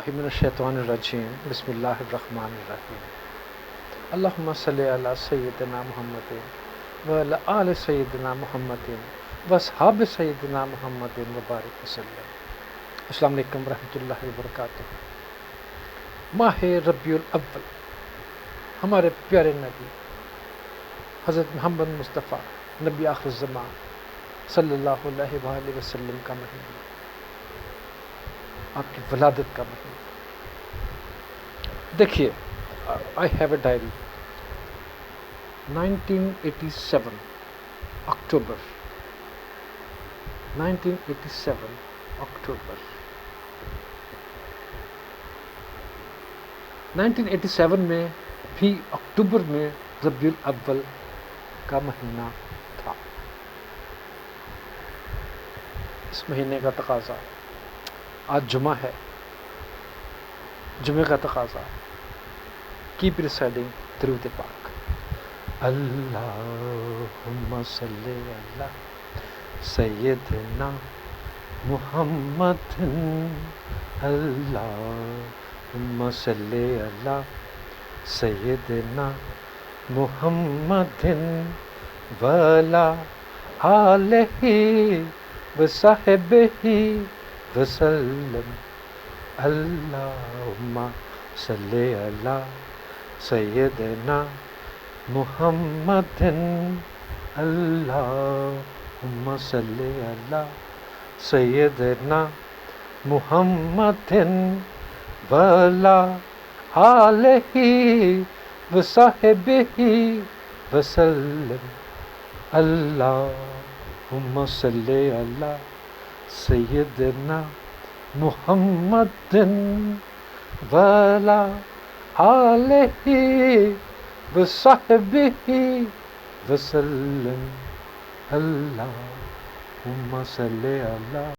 من الشیطان الرجیم بسم اللہ الرحمن الرحیم اللہم صلی علی سیدنا محمد وعلی آل سیدنا محمد واصحاب سیدنا محمد وبارک وسلم۔ السلام علیکم ورحمۃ اللہ وبرکاتہ۔ ماہ ربیع الاول ہمارے پیارے نبی حضرت محمد مصطفیٰ نبی آخر الزمان صلی اللہ علیہ وآلہ وسلم کا مہینہ، آپ کی ولادت کا مہینہ۔ دیکھیے، آئی ہیو اے ڈائری 1987 اکتوبر 1987 اکتوبر 1987 میں بھی اکتوبر میں ربیع الاول کا مہینہ تھا۔ اس مہینے کا تقاضا، آج جمعہ ہے، جمعہ کا تقاضا، کیپ ریسائڈنگ درود پاک۔ اللہم صلی علی سیدنا محمد، اللہم صلی علی سیدنا محمد وعلی آلہ وصحبہ وسلم۔ اللہم صلی علی سیدنا محمد، اللہم صلی علی سیدنا محمد وعلی آلہ وصحبہ وسلم۔ اللہم صلی علی سیدنا محمد وعلی آلہ وصحبہ وسلم۔ اللہم صلی علی